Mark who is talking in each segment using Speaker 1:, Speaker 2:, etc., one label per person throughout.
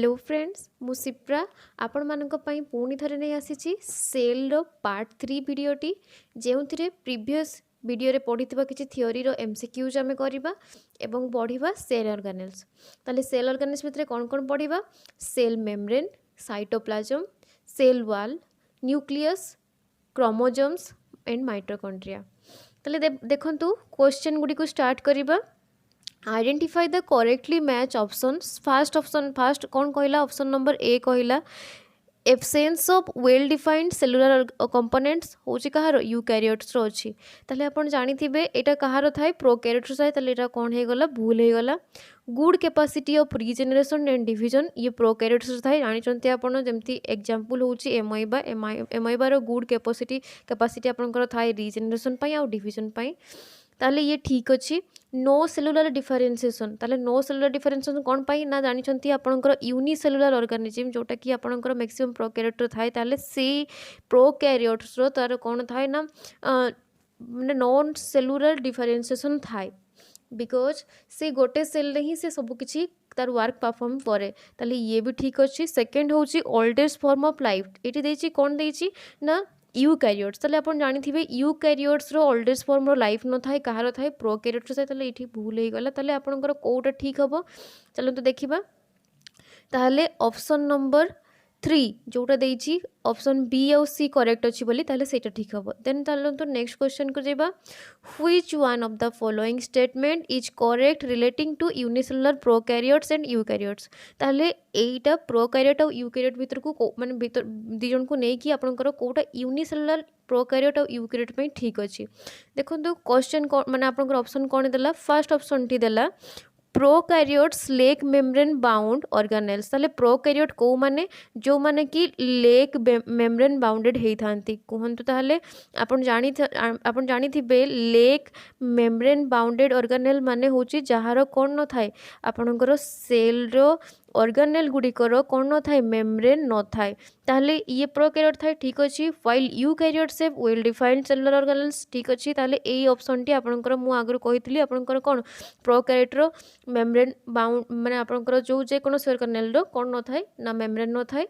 Speaker 1: Hello friends मु सिप्रा आपण मानक पई पुणी थरे नहीं आसीची सेल रो पार्ट 3 वीडियोटी जेउथिरे प्रीवियस वीडियो रे पढ़िथिबा किछि थ्योरी रो एमसीक्यूज आमे करिबा एवं पढ़िबा सेल ऑर्गेनेल्स। ताले सेल ऑर्गेनेल्स भितरे कोन कोन पढ़िबा cell membrane, cytoplasm, cell wall, nucleus, chromosomes and mitochondria. ताले देखंतु क्वेश्चन गुडी को स्टार्ट करिबा। Identify the correctly match options. First कौन कहला ऑप्शन नंबर ए कहला absence of well defined cellular components होची कहार यूकैरियोट्स रो अछि। ताले आपण जानिथिबे एटा कहार थाए प्रोकैरियोट्स थाए। ताले एटा कोन हे गला भूल हे गला। Good capacity of regeneration and division ये प्रोकैरियोट्स थाए जानि चंती आपण जेमती एग्जांपल होची एमाइबा रो गुड कैपेसिटी आपनकर थाए रीजेनरेशन पई आ डिवीजन पई। ताले ये ठीक अच्छी। नो सेलुलर डिफरेन्सिएसन ताले नो सेलुलर डिफरेन्सिएसन कौन पाई ना जानी चंती आपनकर यूनिसेलुलर ऑर्गेनिज्म जोटा कि आपनकर मैक्सिमम प्रोकैरियोट थाए। ताले से प्रोकैरियोट्स रो तार कौन थाए ना माने नॉन सेलुलर डिफरेन्सिएसन थाए बिकॉज से गोटे सेल रे ही से सब किछि तार वर्क परफॉर्म करे। ताले ये भी ठीक अच्छी। सेकेंड होची ओल्डेस्ट फॉर्म ऑफ लाइफ एटी देछि कौन देछि ना यूकैरियोट्स। ताले आपण जानिथिबे यूकैरियोट्स रो ओल्डेस्ट फॉर्म रो लाइफ न थाए कहार थाए प्रोकैरियोट्स थाए। ताले एठी भूल हे गला। ताले आपनकर कोउटा ठीक हबो चलंतु देखिबा। ताले ऑप्शन नंबर 3 जोटा देछि ऑप्शन बी और सी करेक्ट अछि बोली ताले सेटा ठीक हबो। देन चलंतु नेक्स्ट क्वेश्चन को जेबा। Which one of the following statement is correct relating to unicellular prokaryotes and eukaryotes. ताले एटा प्रोकैरियोट और यूकैरियोट भीतर को माने भीतर दी जन को नै कि आपनकर कोटा यूनिसेलुलर प्रोकैरियोट और यूकैरियोट पे ठीक अछि। देखंतु क्वेश्चन माने आपनकर ऑप्शन कोन देला फर्स्ट ऑप्शन टी देला prokaryotes lake membrane bound organelles. ताले प्रोकैरियोट को माने जो माने कि लेक मेम्ब्रेन बाउंडेड हेई थांती कहंतु। ताले आपण जानिथिबे लेक मेम्ब्रेन बाउंडेड ऑर्गेनेल माने होची जहार कोन न थाए आपनकर सेल रो ऑर्गेनेल गुडिकर कोन न थाए मेम्ब्रेन न थाए। ताले ये प्रोकैरियोट थाए ठीक अछि। While eukaryotes have well defined cellular organelles ठीक अछि। ताले एई ऑप्शन टी आपनकर मु आगु कहितली आपनकर कोन प्रोकैरियोट रो मेम्ब्रेन बाउंड माने आपनकर जो जे कोनो ऑर्गेनेल रो कोन न थाए ना मेम्ब्रेन न थाए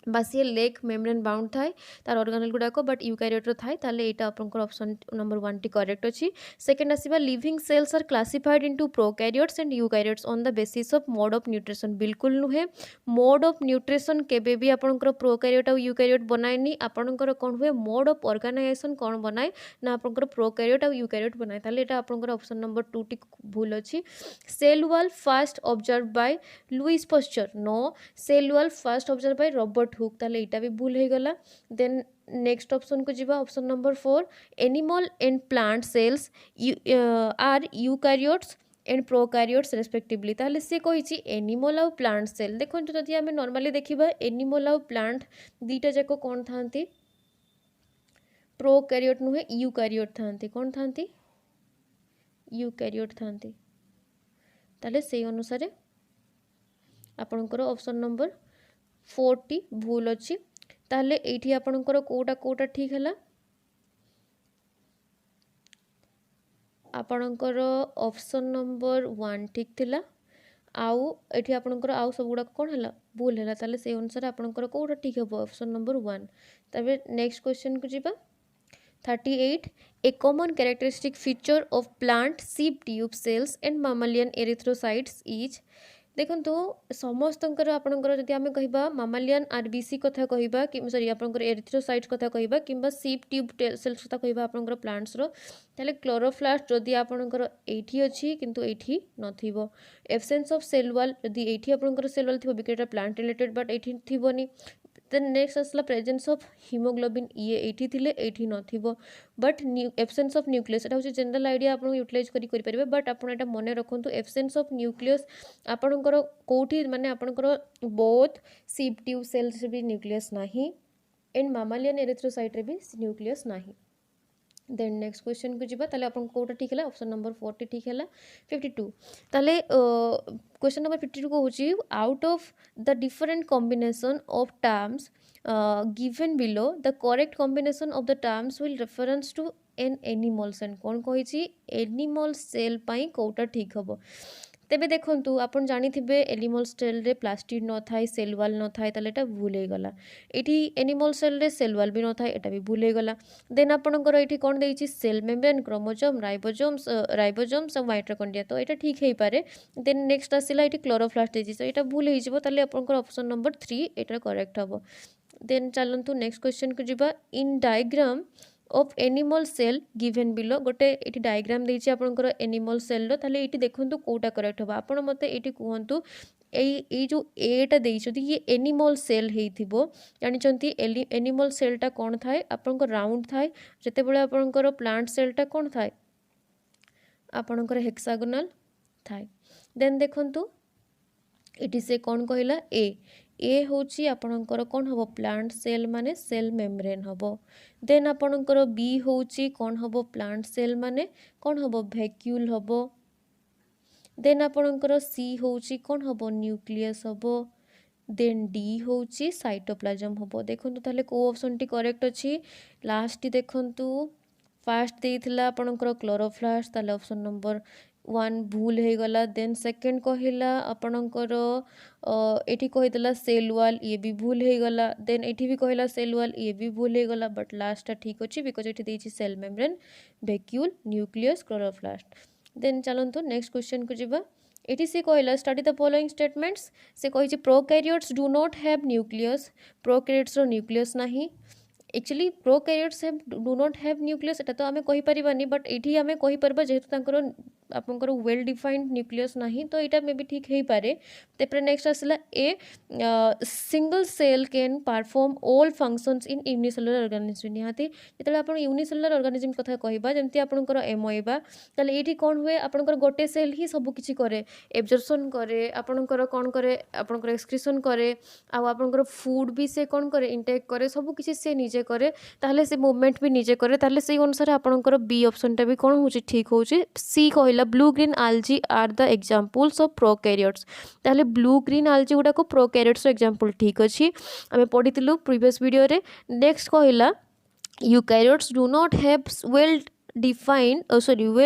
Speaker 1: बस ये लेक मेम्ब्रेन बाउंड थाए तार ऑर्गेनेल गुडाक बट यूकैरियोट रो थाए। ताले एटा आपनकर ऑप्शन नंबर 1 टी करेक्ट अछि। सेकंड आसीबा living cells are classified into prokaryotes and eukaryotes on the basis of mode of nutrition. बिल्कुल नुहे मोड ऑफ न्यूट्रिशन केबे भी आपनकर प्रोकैरियोट और यूकैरियोट बनाएनी आपनकर कोन हुए मोड ऑफ ऑर्गेनाइजेशन कोन बनाए ना आपनकर प्रोकैरियोट और यूकैरियोट बनाए। ताले एटा आपनकर ऑप्शन नंबर 2 टी भूल अछि। Cell wall first observe by Louis Pasteur no cell wall first observe by Robert Hooke. ताले एटा भी भूल हे गला। देन नेक्स्ट ऑप्शन को जीवा option number 4 animal and plant cells are eukaryotes and prokaryotes respectively. ताले से कहिछि एनिमल और प्लांट सेल। देखंतु जदि हमें नॉर्मली देखिबा एनिमल और प्लांट दीटा जाको कोन थांती प्रोकैरियोट नुहे यूकैरियोट थांती कोन थांती यूकैरियोट थांती। ताले से अनुसार आपनकर ऑप्शन नंबर 4 टी भूल अच्छी। ताले एठी आपनकर कोटा ठीक हैला आपनकर ऑप्शन नंबर 1 ठीक थिला आउ एठी आपनकर आउ सब गुडा कोन हैला भूल हैला। ताले से अनुसार आपनकर कोटा ठीक हबो ऑप्शन नंबर 1। तबे नेक्स्ट क्वेश्चन को जीबा 38 a common characteristic feature of plant sieve tube cells and mammalian erythrocytes is. देखंतु समस्तंकर आपनकर जदि आमे कहिबा मामालियन आरबीसी कथा कहिबा कि सॉरी आपनकर एरिथ्रोसाइट्स कथा कहिबा किंबा सीप ट्यूब सेल्स कथा कहिबा आपनकर प्लांट्स रो ताले क्लोरोप्लास्ट जदि आपनकर एठी अछि किंतु एठी नथिबो। एब्सेंस ऑफ सेल वॉल जदि एठी आपनकर सेल वॉल थिबो बिकेटा प्लांट रिलेटेड बट एठी थिबोनी। देन नेक्स्ट आसला प्रेजेंस ऑफ हीमोग्लोबिन ये एठी थिले एठी नथिबो बट एब्सेंस ऑफ न्यूक्लियस एटा होची जनरल आइडिया आपन यूटिलाइज करि परिबे बट आपन एटा मने रखंतु एब्सेंस ऑफ न्यूक्लियस आपनकर कोठी माने आपनकर बोथ सीप ट्यूब सेल्स भी न्यूक्लियस नाही एंड मामालियन एरिथ्रोसाइट रे भी न्यूक्लियस नाही। देन नेक्स्ट क्वेश्चन को जीवा ताले आपन कोटा ठीक हैला ऑप्शन नंबर 40 ठीक हैला। 52 ताले क्वेश्चन नंबर 52 को होची out of the different combination of terms given below the correct combination of the terms will reference to an animal cell. कौन कही एनिमल सेल पाई कोटा ठीक हबो। तेबे देखंतु आपण जानिथिबे एनिमल सेल रे प्लास्टिड न थाए सेल वाल न थाए ताले एटा भूल हे गला। एठी एनिमल सेल रे सेल वाल भी न थाए एटा भी भूल हे गला। देन आपणकर एठी कोन देइछि सेल मेम्ब्रेन क्रोमोसोम राइबोसोम्स और माइटोकॉन्ड्रिया तो एटा ठीक हे पारे। देन नेक्स्ट आसिला एठी क्लोरोप्लास्ट देइछि तो एटा भूल हे जिवो ताले आपणकर ऑप्शन नंबर 3 एटा करेक्ट हबो। देन चलंतु नेक्स्ट क्वेश्चन को जिबा in diagram of animal cell given below गोटे ये डायग्राम देइछि आपनकर एनिमल सेल रो ताले एटी देखंतु कोटा करेक्ट हबा आपण मते एटी कहंतु ए जो एटा देइछथि ये एनिमल सेल हेइथिबो जानिचंती एनिमल सेलटा कोन थाए आपनकर राउंड थाए जते बेले आपनकर प्लांट सेलटा कोन थाए आपनकर हेक्सागोनल थाए। देन देखंतु एटी से कौन कहला ए होची आपणकर कौन हबो प्लांट सेल माने सेल मेम्ब्रेन हबो। देन आपणकर बी होची कौन हबो प्लांट सेल माने कौन हबो वैक्यूल हबो। देन आपणकर सी होची कौन हबो न्यूक्लियस हबो। देन डी होची साइटोप्लाज्म हबो। देखंतु ताले को ऑप्शन टी करेक्ट अछि लास्ट देखंतु फास्ट देइथिला आपणकर क्लोरोप्लास्ट ताले ऑप्शन नंबर 1 भूल हे गला। देन सेकंड कहिला आपणकर एठी कहितला सेल वाल ये भी भूल हे गला। देन एठी भी कहिला सेल वाल ये भी भूल हे गला बट लास्ट टा ठीक अछि बिकॉज़ एठी देइछि cell membrane vacuole nucleus chloroplast. Then चलंतु नेक्स्ट क्वेश्चन को जिबा एठी से कहिला स्टडी द फॉलोइंग स्टेटमेंट्स से कहिछि prokaryotes do not have nucleus prokaryotes रो न्यूक्लियस नाही actually prokaryotes do not have nucleus एटा तो आमे कहि परिबानी बट एठी आमे कहि परबा जेहेतु तांकर आपनकर वेल डिफाइंड न्यूक्लियस नाही तो एटा मे भी ठीक हे पारे। तेपर नेक्स्ट आसला a single cell can perform all functions in unicellular organism निहाती जेतले आपण यूनिसेलुलर ऑर्गेनिज्म कथा कहिबा जेमति आपनकर एमोएबा ताले एठी कोन हुए आपनकर गोटे सेल ही सब किछि करे एब्जॉर्प्शन करे आपनकर कोन करे आपनकर एक्सक्रीशन करे आ आपनकर फूड भी से कोन करे इनटेक करे सब किछि से निजे करे ताले से मूवमेंट भी निजे करे ताले सेही अनुसार आपनकर बी ऑप्शन टा भी कोन होछि ठीक होछि। सी कहिला blue green algae are the examples of prokaryotes ताले ब्लू ग्रीन algae गुडा को prokaryotes एग्जांपल ठीक अछि हमें पढितिलु प्रीवियस वीडियो रे। नेक्स्ट कहिला eukaryotes do not have well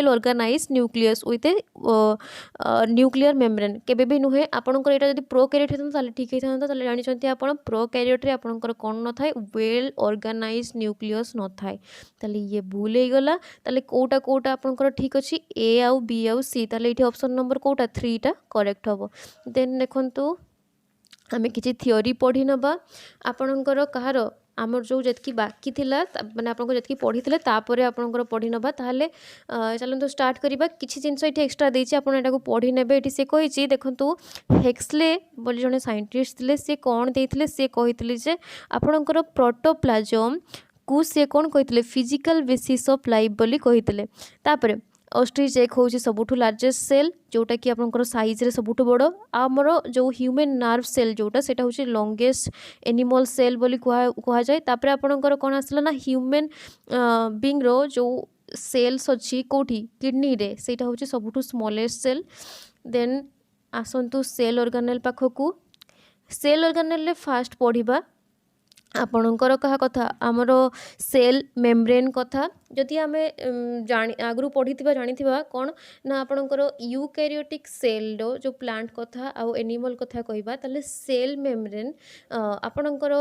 Speaker 1: organized nucleus with a nuclear membrane केबे भी नुहे आपनकर एटा जदी प्रोकैरियोट हेतन ताले ठीक हेतन ताले जानि चंती आपण प्रोकैरियोट रे आपनकर कोन न थाए वेल ऑर्गेनाइज्ड न्यूक्लियस न थाए ताले ये भूल हे गला ताले कोटा आपनकर ठीक अछि ए आउ बी आउ सी ताले एठी ऑप्शन नंबर कोटा 3 टा करेक्ट हबो। देन देखंतु हमें किछि थ्योरी पढी नबा आपनकर कहार आमर जो जतकी बाकी थिला माने आपन को जतकी पढी थिले तापरे आपन को पढी नबा ताले चलंतु स्टार्ट करिबा किछि जिंस एठी एक्स्ट्रा देछि आपन एटा को पढी नेबे एठी से कहिछि देखंतु हेक्सले बोली जने साइंटिस्ट थिले से कोन देथिले से कहिथिले जे आपन को प्रोटोप्लाज्म को से कोन कहिथिले फिजिकल बेसिस ऑफ लाइफ बोली कहिथिले। तापरे ऑस्ट्रिच एक होची सबुठु लार्जेस्ट सेल जोटा कि आपनकर साइज रे सबुठु बड़ो आमर जो ह्यूमन नर्व सेल जोटा सेटा होची लॉन्गेस्ट एनिमल सेल बोली कहा जाय। तापरे आपनकर कोन आसला ना ह्यूमन बीइंग रो जो सेल्स अछि कोठी किडनी रे सेटा होची सबुठु स्मॉलेस्ट सेल। देन आसंतु सेल ऑर्गेनेल पाखकु सेल ऑर्गेनेल रे फास्ट पढिबा आपणकर कहा कथा आमर सेल मेम्ब्रेन कथा जदि आमे आगु पढ़ी जानिथिबा कोन ना आपणकर यूकैरियोटिक सेल रो जो प्लांट कथा आ एनिमल कथा कहबा ताले सेल मेम्ब्रेन आपणकर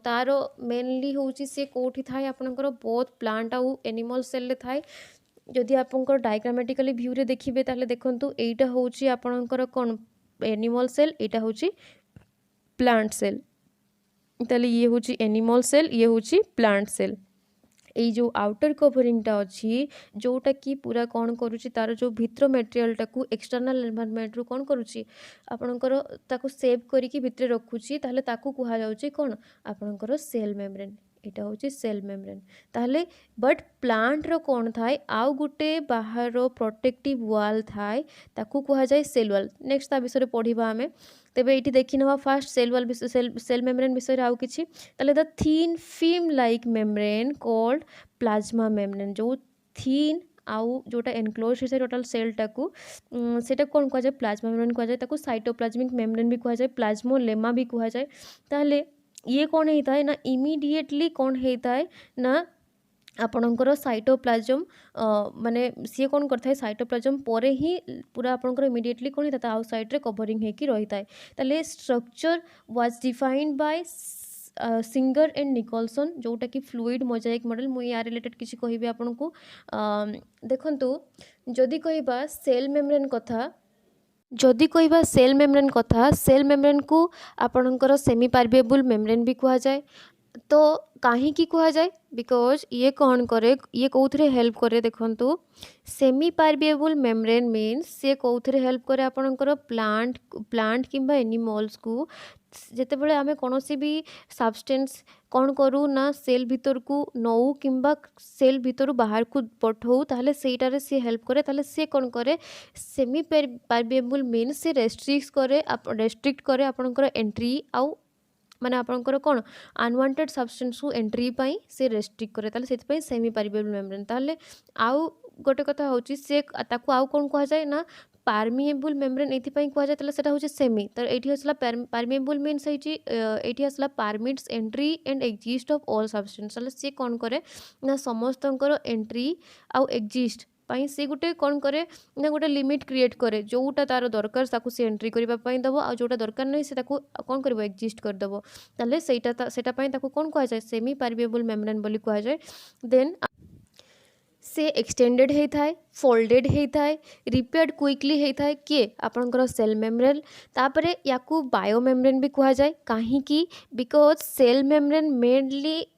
Speaker 1: तारो मेनली होची से कोठी थाए आपणकर बोथ प्लांट आ एनिमल सेल ले थाए। जदि आपणकर डायग्रामेटिकली व्यू रे देखिबे ताले देखंतु एटा होची आपणकर कोन एनिमल सेल एटा होची प्लांट सेल ताले ये होची एनिमल सेल ये होची प्लांट सेल। এই जो आउटर कवरिंगटा अच्छी जोटा कि पूरा कौन करुच्ची तार जो भितर मेटेरियलटा को एक्सटर्नल एनवायरनमेंट रु कौन करुच्ची आपणकर ताको सेव करिकी भितर रखुची ताहले ताको कुहा जाउची कौन आपणकर सेल मेम्ब्रेन एटा होची सेल मेम्ब्रेन। ताहले बट प्लांट रो कौन थाए आउ गुटे बाहर प्रोटेक्टिव वाल थाए ताको कुहा जाय सेल वाल। नेक्स्ट ता विषय पढ़िबा हमें तेबे एठी देखि नवा first cell wall cell membrane विषय रे आउ किछि ताले the thin film like membrane called plasma membrane जो थीन आउ जोटा एनक्लोज है टोटल सेलटा को सेटा कौन कह जाए प्लाज्मा मेम्ब्रेन कह जाए ताको साइटोप्लाज्मिक मेम्ब्रेन भी कह जाए प्लाज्मोलेमा भी कह जाए। ताहले ये कौन होता है ना इमीडिएटली कौन होता है ना आपणकर साइटोप्लाजम माने सी कौन करता है साइटोप्लाजम पर ही पूरा आपणकर इमिडिएटली कौन होता है आउटसाइड रे कवरिंग होकर रही है ताले structure was defined by Singer and Nicolson जोटा कि फ्लूइड मोजाइक मॉडल मुझे या रिलेटेड किसी कहबी आपन को देखंतु जदि कहबा सेल मेम्ब्रेन कथा जदि कहबा सेल मेम्ब्रेन कथा सेल मेम्ब्रेन को आपणकर सेमी पार्मेबल मेम्ब्रेन भी कहा जाए तो कहीं कह जाए बिकॉज ये कौन करे ये कौन हेल्प करे देखंतु सेमी पार्मेबल मेम्ब्रेन मीन्स से कौन हेल्प करे आपणकर प्लांट किंबा एनिमल्स को जितेबाला आम कौन भी सब्सटेंस कौन करूँ ना सेल भीतर को नौ किंबा सेल भीतर बाहर को पठाऊ ताहले सेटार सी हेल्प करे ताहले सी कौन करे सेमी पार्मेबल मीन्स से रेस्ट्रिक्ट करे आपणकर एंट्री आउ माने आपणकर कौन अनवांटेड सब्सटेंस को एंट्री पाई से रेस्ट्रिक्ट करे ताले सेति सेमी पार्मेबल मेम्ब्रेन ताले आउ गोटे कथा होची से ताकू आउ कौन कहा जाए ना पार्मिएबल मेम्ब्रेन एथिपाई कहा जाए ताले सेटा होची सेमी तर एठी असला पार्मिएबल मीन्स होची एठी असला permits entry and exist of all substance ताले से कौन करे ना समस्तंकर एंट्री आउ एक्जिस्ट पाई से गोटे कौन करे ना गोटे लिमिट क्रिएट करे जोटा तार दरकार ताकू से एंट्री करबा पाई दबो आ जोटा दरकार नहीं से ताकू कौन करबो एक्जिस्ट कर दबो ताले सेटा पाई ताकू कौन कहा जाए सेमी पार्मेबल मेम्ब्रेन बोली कहा जाए देन से एक्सटेंडेड होता है फोल्डेड होता है रिपेयर्ड क्विकली होता है किए आपणकर सेल मेम्ब्रेन तापरे याकू बायो मेम्ब्रेन भी कहा जाए कहीं बिकॉज सेल मेम्ब्रेन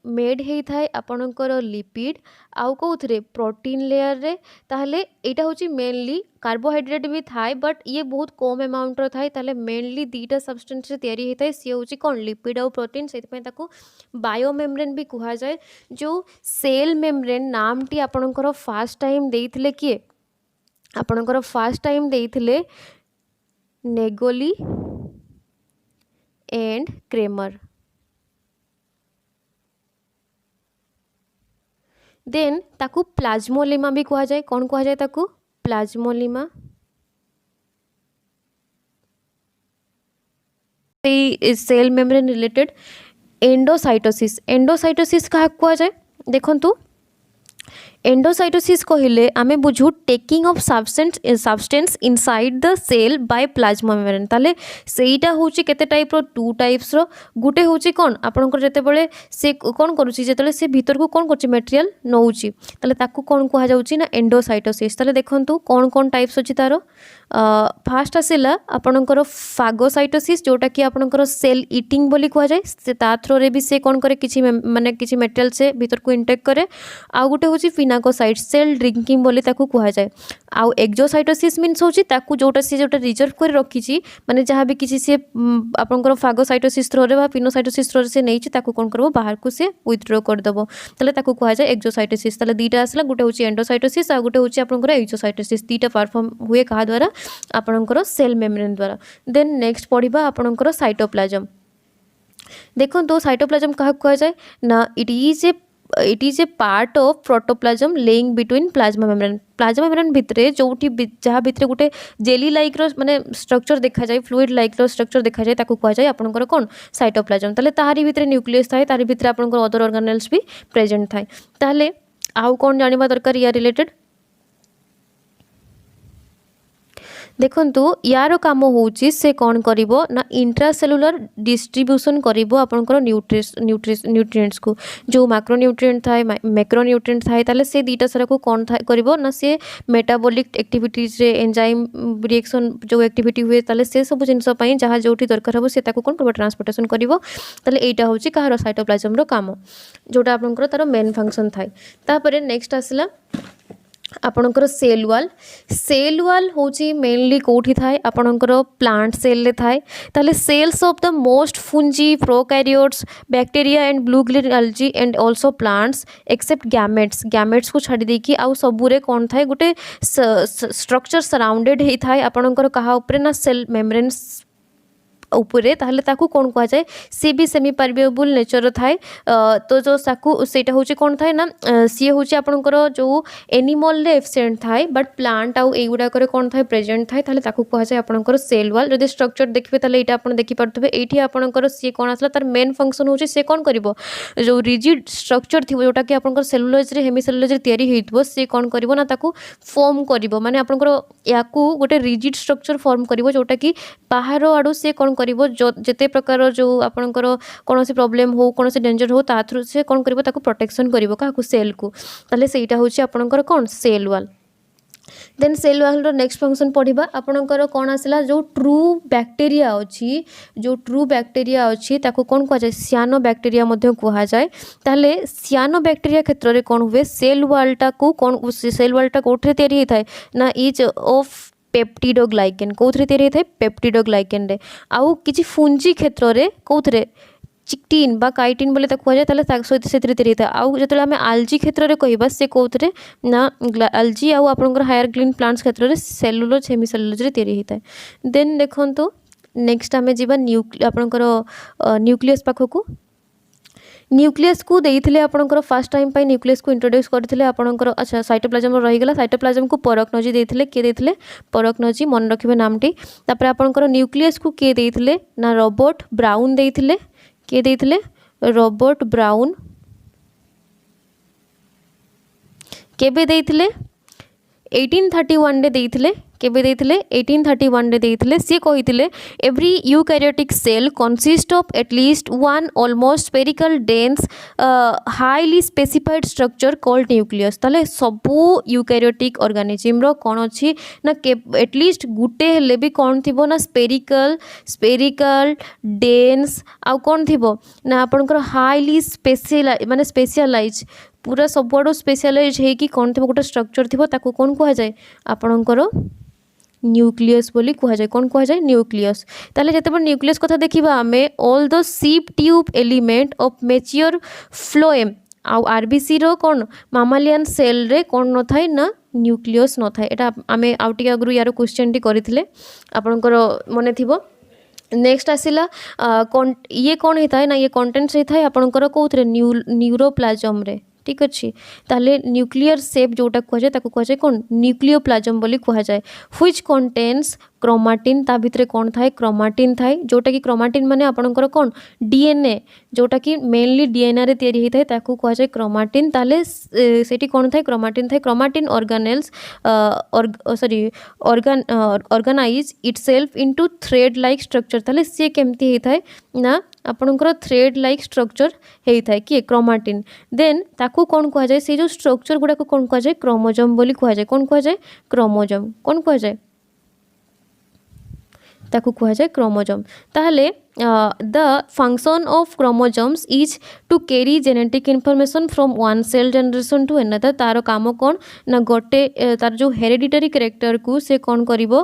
Speaker 1: मेड होता है आपणकर लिपिड आउ कौन प्रोटीन लेयर रे ताहले एटा होची मेनली कार्बोहाइड्रेट भी थाए बट ये बहुत कम अमाउंटर थाए ताहले मेनली दीटा सब्सटेंस रे तैयारी होता है सी होची कौन लिपिड आउ प्रोटीन से ताकू बायो मेम्ब्रेन भी कहा जाए जो सेल मेम्ब्रेन नामटी आपणकर फास्ट टाइम देइथिले किए आपणकर फास्ट टाइम देइथिले नेगोली एंड क्रेमर देन ताकू प्लाज्मोलेमा भी कहा जाए कौन कहा जाए ताकू plasmalemma cell membrane related endocytosis क्या कहा जाए देखंतु एंडोसाइटोसिस कहले आमे बुझू taking of substance inside the cell by plasma membrane ताले सेटा होची केते टाइप रो टू टाइप्स रो गुटे होची कोन आपनकर जते बेले से कोन करूची जते से भीतर को कोन करची मटेरियल नौची ताले ताकू कोन कहा जाउची ना एंडोसाइटोसिस ताले देखंतु कोन कोन टाइप्स अछि तारो फास्ट आसिला आपनकर फागोसाइटोसिस जोटा कि आपनकर सेल इटिंग बोली कहा जाए से ता थ्रो रे भी से कोन करे किछि माने किछि मटेरियल से भीतर को इंटेक करे आ गुटे होची फिनाकोसाइट सेल ड्रिंकिंग बोली ताकू कहा जाए आउ एक्जोसाइटोसिस मीन्स होची ताकू जोटा रिजर्व कर रखी माने जहाँ भी किसी से आपनकर फागोसाइटोसिस थ्रो रे बा फिनोसाइटोसिस थ्रो रे से नहीं ताकू कोन करबो बाहर को से विथड्रॉ कर दबो ताले ताकू कहा जाए एक्जोसाइटोसिस ताले दीटा आसला गुटे होची एंडोसाइटोसिस आ गुटे होची आपनकर एक्जोसाइटोसिस दीटा परफॉर्म हुए कहा द्वारा आपनकर सेल मेम्ब्रेन द्वारा देन नेक्स्ट पढ़िबा आपनकर साइटोप्लाज्म देखो तो साइटोप्लाज्म क्या कहा जाए ना it is a part of protoplasm laying between plasma membrane भितरे जोठी जहाँ भितरे गोटे जेली लाइक रो माने स्ट्रक्चर देखा जाए फ्लूइड लाइक रो स्ट्रक्चर देखा जाए ताकू कहा जाए आपनकर कोन साइटोप्लाज्म ताले ताहारी भितरे न्यूक्लियस थाए ताहारी भितरे आपनकर अदर ऑर्गेनेल्स भी प्रेजेंट थाए ताले आउ कोन जानिबा दरकार या रिलेटेड देखंतु यार काम होची से कौन करिवो ना इंट्रासेलुलर डिस्ट्रीब्यूशन करिवो आपनकर न्यूट्रिएंट्स को जो मैक्रोन्यूट्रिएंट थाए मैक्रोन्यूट्रिएंट थाए ताले से दीटा सारा को कौन करिवो ना से मेटाबॉलिक एक्टिविटीज रे एंजाइम रिएक्शन जो एक्टिविटी हुए ताले से सब जिनस पई जहाँ जोठी दरकार हबो से ताको कौन करबो ट्रांसपोर्टेशन करिवो ताले एटा होची कहार साइटोप्लाज्म रो काम जोटा आपनकर तार मेन फंक्शन थाए तापरे नेक्स्ट आसला आपणकर सेल वाल होची मेनली कोठी थाए आपणकर प्लांट सेल रे थाए ताले cells of the most fungi prokaryotes bacteria and blue green algae and also plants except gametes को छाड़ी देकी आउ सबुरे कोन थाए गुटे स्ट्रक्चर सराउंडेड हे थाए आपणकर कहा ऊपर ना सेल मेम्ब्रेन्स उपरे ताहले ताकू कोन कुआ जाए सी भी सेमी परमेबल नेचर थाए तो जो साकू सेटा होची कोन थाए ना सी होची आपनकर जो एनिमल रे एब्सेंट थाए बट प्लांट आउ एगुडा करे कोन थाए प्रेजेंट थाए ताहले ताकू कुआ जाए आपनकर सेल वॉल जदि स्ट्रक्चर देखबे ताहले एटा आपन देखि परथबे एठी आपनकर सी कोन आसला तार मेन फंक्शन होची से कोन करिवो जो रिजिड स्ट्रक्चर थिबो जोटा कि आपनकर सेलुलोज रे हेमिसेलुलोज रे तयारी हेइतबो से कोन करिवो ना ताकू फॉर्म करिवो माने आपनकर याकू गोटे रिजिड स्ट्रक्चर फॉर्म करिवो जोटा कि बाहर आड़ू से कोन करिवो जेते प्रकार जो आपनकर कोनोसी प्रॉब्लम हो कोनोसी डेंजर हो ता थ्रू से कोन करिवो ताकू प्रोटेक्शन करिवो काकू सेल को ताले सेटा होची आपनकर कोन cell wall then cell wall रो नेक्स्ट फंक्शन पढ़िबा आपनकर कोन आसला जो ट्रू बैक्टीरिया अछि जो ट्रू बैक्टीरिया अछि ताको कोन कुआ जाय सियानो बैक्टीरिया मध्ये कुआ जाय ताले सियानो बैक्टीरिया क्षेत्र रे कोन हुए सेल वॉल टा को कोन सेल वॉल टा कोठरे तयारी हे थाए ना इज ऑफ पेप्टिडोग्लाइकेन कोथरे तयारी हे थाए पेप्टिडोग्लाइकेन रे आउ किछि फुंजी क्षेत्र रे कोथरे चिक्टिन बा काइटिन बोले ताको जाय ताले सहित सेतरे तयारी था आउ जतले हमें आल्जी क्षेत्र रे कहबा से कोथरे ना आल्जी आउ आपनकर हायर ग्रीन प्लांट्स क्षेत्र रे सेलुलोज हेमिसेलुलोज रे तयारी हे थाए देन देखंतु नेक्स्ट हमें जीवा आपनकर न्यूक्लियस पाखकू न्यूक्लियस को देइथिले आपनकर फर्स्ट टाइम पाई न्यूक्लियस को इंट्रोड्यूस करथिले आपनकर अच्छा साइटोप्लाज्म रही गला साइटोप्लाज्म को परक्नोजी देइथिले के देइथिले परक्नोजी मन रखिबे नामटी तापर आपनकर न्यूक्लियस को के देइथिले ना रॉबर्ट ब्राउन देइथिले के देइथिले रॉबर्ट ब्राउन केबे देइथिले 1831 रे देइथिले केबे देइथिले 1831 रे देइथिले से कहिथिले every eukaryotic cell consist of at least one almost spherical dense highly specified structure called nucleus ताले सबु यूकैरियोटिक ऑर्गेनिज्म रो कोन अछि ना एटलीस्ट गुटे हेले भी कोन थिबो ना स्पेरिकल डेंस आ कोन थिबो ना आपनकर हाईली स्पेशल माने स्पेशलाइज पूरा सबुआडू स्पेशलाइज है कि कौन थो गोटे स्ट्रक्चर थी ताको कौन कह जाए आपणकर न्यूक्लियस बोली कह जाए कौन कह जाए न्यूक्लियस ताले जते न्यूक्लियस कथा देखिबा हमें all the ship tube element of mature phloem आउ आरबीसी रो कौन मामालियन सेल रे कौन न थाए ना न्यूक्लियस न थाए एटा आमे आउटी आगु यार क्वेश्चन टी करथिले आपणकर मने थिबो नेक्स्ट आसिला ये कौन होता है ना ये कंटेंट्स होता है आपणकर कौथरे न्यूरोप्लाज्म रे ठीक अच्छे ताले न्यूक्लियर सेप जोटा कह जाए ताको कह जाए कौन न्यूक्लियोप्लाज्म बोली कह जाए व्हिच कंटेन्स क्रोमाटिन ता भितरे कौन थाए क्रोमाटिन थाए जोटा कि क्रोमाटिन माने आपणकर कौन डीएनए जोटा कि मेनली डीएनए रे तयारी होता है ताको कह जाए क्रोमाटिन ताले सेठी कौन थाए chromatin organelles sorry organise itself into thread like structure ताले से केमती होता है ना आपणकर थ्रेड लाइक स्ट्रक्चर होता है कि क्रोमाटिन देन ताकू कौन कह जाए से जो स्ट्रक्चर गुड़ा को कौन कह जाए क्रोमोजोम बोली कह जाए कौन कह जाए क्रोमोजोम कौन कह जाए ताकू कह जाए क्रोमोजोम ताहले the function of chromosomes is to carry genetic information from one cell generation to another तार काम कौन ना गोटे तार जो हेरिडिटरी कैरेक्टर को से कौन करिवो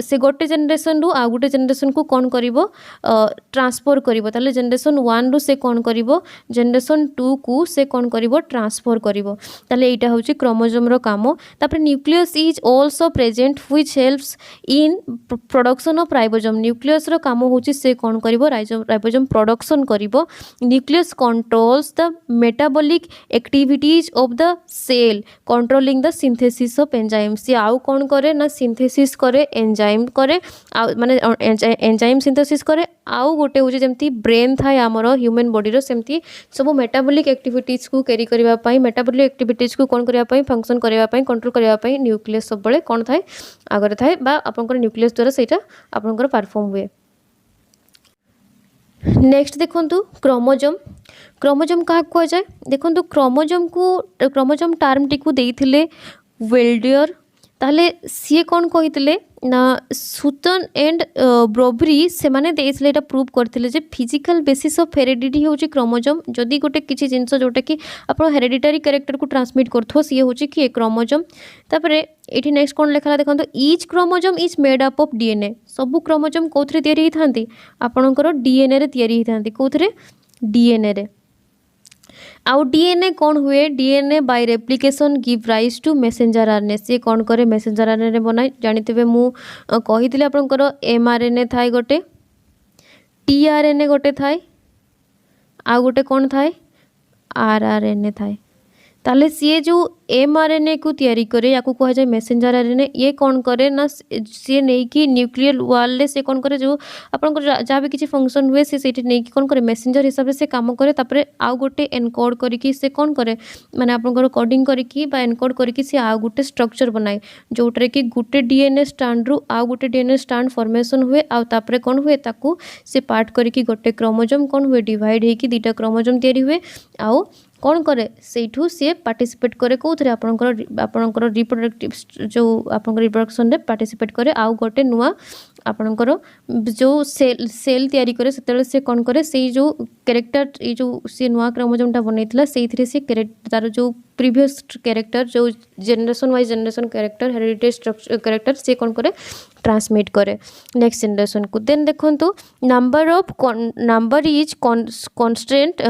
Speaker 1: से गोटे जनरेशन रु आ गोटे जनरेशन को कौन करिवो ट्रांसफर करिवो ताले जनरेशन 1 रु से कौन करिवो जनरेशन 2 को से कौन करिवो ट्रांसफर करिवो ताले एटा होची क्रोमोजोम रो काम तापर nucleus is also present which helps in production of ribosome nucleus रो काम होची से कौन करिवो राइबोसोम प्रोडक्शन करिवो nucleus controls the metabolic activities of the cell controlling the synthesis of enzyme से आउ कौन करे ना सिंथेसिस करे एंजाइम करे माने एंजाइम सिंथेसिस करे आउ गोटे होचे जेमती ब्रेन थाए आमर ह्यूमन बॉडी रो सेमती सब मेटाबॉलिक एक्टिविटीज को कैरी करबा पई मेटाबॉलिक एक्टिविटीज को कौन करबा पई फंक्शन करबा पई कंट्रोल करबा पई न्यूक्लियस सब बळे कौन थाए आगरे थाए बा आपनकर न्यूक्लियस द्वारा सेटा आपनकर परफॉर्म हुए नेक्स्ट देखंतु क्रोमोजोम क्रोमोजोम क्या कह जाए देखंतु क्रोमोजोम टर्म टी को देइथिले वेल्डियर ताले सी कौन कही ना सुतन एंड ब्रोबरी से माने देइथिले एटा प्रूव करथिले जे फिजिकल बेसिस ऑफ हेरिडिटी होची क्रोमोजोम जदि गोटे किछि जिंस जोटा कि आपण हेरिडिटरी कैरेक्टर को ट्रांसमिट करथो सी होची कि क्रोमोजोम तापरे एठी नेक्स्ट कोन लेखला देखंतो each chromosome is made up of DNA सब क्रोमोजोम कोथरे तयारी हिथांती आपणकर डीएनए रे तयारी हिथांती कोथरे डीएनए रे आउ डीएनए कौन हुए DNA by replication give rise to messenger RNA से कौन करे मेसेंजर आरएनए बनाए जानिथिबे मु कहिथिले आपनकर एमआरएनए थाए गोटे tRNA गोटे थाए आ गोटे कौन थाए rRNA थाए ताले सीए जो mRNA को तैयारी करे या को कहा जाए मैसेंजर आरएनए ये कौन करे ना सी नहीं कि न्यूक्लियर वाल से कौन करे जो अपन जहाँ भी किसी फंक्शन हुए से नहीं कि कौन करे मैसेंजर हिसाब से काम करे तापरे आउ गोटे एनकोड करके से कौन करे माने आपन कोडिंग करके बा एनकोड करके से आउ गोटे स्ट्रक्चर बनाए जोटरे कि गोटे डीएनए स्ट्रैंड रु आउ गोटे डीएनए स्ट्रैंड फॉर्मेशन हुए आउ तापरे कौन हुए ताकू से पार्ट करके गोटे क्रोमोसोम कौन हुए डिवाइड होगी दुईटा क्रोमोसोम तैयारी हुए आउ कौन करे सेठू सी पार्टिसिपेट करे कौन आपणकर रिप्रोडक्टिव जो आप रिप्रोडक्शन रे पार्टिसिपेट करे आउ गोटे नुआ आपणकर जो सेल तैयारी करे से कौन करे से जो कैरेक्टर ये जो सी नुआ क्रोमोसोमटा बनईला से तार जो प्रीवियस कैरेक्टर जो generation wise generation character heritage character से कौन करे ट्रांसमिट करे नेक्स्ट जेनरेशन को देन देखंतु number is constant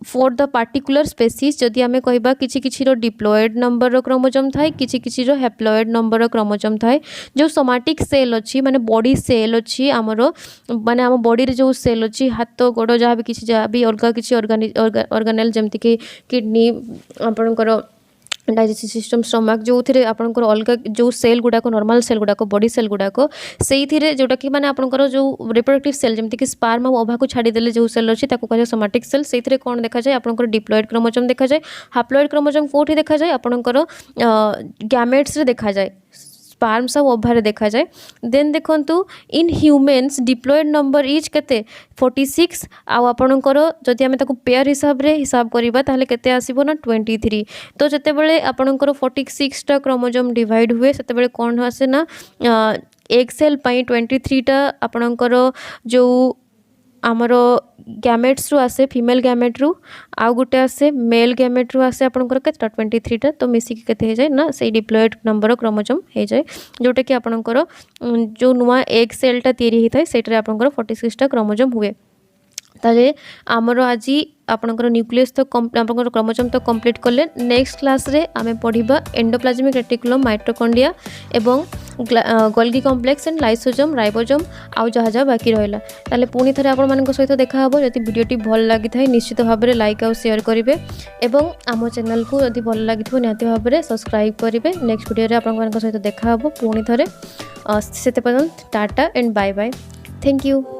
Speaker 1: for the particular species जदि आमे कहबा किछि किछि रो डिप्लॉयड नंबर रो क्रोमोसोम थाए किछि किछि रो हैप्लॉयड नंबर रो क्रोमोसोम थाए जो सोमैटिक सेल अछि माने बॉडी सेल अछि हमरो माने हम बॉडी रे जो सेल अछि हाथ गोड़ जहाँ भी किछि जहाँ भी अलग किछि ऑर्गेनेल जेमति कि किडनी आपनकर डाइजेस्टिव सिस्टम स्टमक जो थे आपंकर अलग जो सेल गुड़ाक नॉर्मल सेल गुड़ाक बॉडी सेल गुड़ाक से जोटा कि माने आपंकर जो रिप्रोडक्टिव सेल जमती कि स्पर्म और ओवा को छाड़ीदेले जो सेल अच्छी कह सोमैटिक सेल से कौन देखा जाए आपंकर डिप्लॉयड क्रोमोसोम देखा जाए हैप्लॉयड क्रोमोसोम कौटी देखा जाए आपंकर गैमेट्स रे देखा जाए स्पर्म्स और ओभारे देखा जाए देन देखंतु in humans diploid number is केते 46 आउ आपणकर जदि आमे ताको पेयर हिसाब रे हिसाब करिबा ताहले केते आसीबो ना 23 तो जते बेले आपणकर 46 टा क्रोमोसोम डिवाइड हुए सेते बेले कोन आसे ना एक सेल पई 23 टा आपणकर जो आमर गैमेट्स रु आसे फीमेल गैमेट रु आउ गोटे आसे मेल गैमेट रु आसे आपनकर केटा 23 टा तो मिसिक केते हे जाए ना से डिप्लॉयड नंबर क्रोमोसोम हे जाए जोटा कि आपनकर जो नुआ एक सेल टा तैयारी होता है सेटरे आपनकर 46 टा क्रोमोसोम हुए ताले आमर आज आपनकर न्यूक्लियस तो आपनकर क्रोमोसोम तो कंप्लीट करले नेक्स्ट क्लास रे आमे पढ़िबा एंडोप्लाज्मिक रेटिकुलम माइटोकॉन्ड्रिया एवं Golgi complex and lysosome ribosome आउ जहाँ जहाँ बाकी रहा ताले पुणी थे आपण मान सहित देखा हे जदि वीडियोटी भल लगी था निश्चित भाव में लाइक आउ शेयर करेंगे एवं आम चैनल को यदि भल लगी निहाती भाव में सब्सक्राइब करेंगे नेक्स्ट वीडियो आपण सहित देखा हे पुणी थे से tata and bye bye thank you.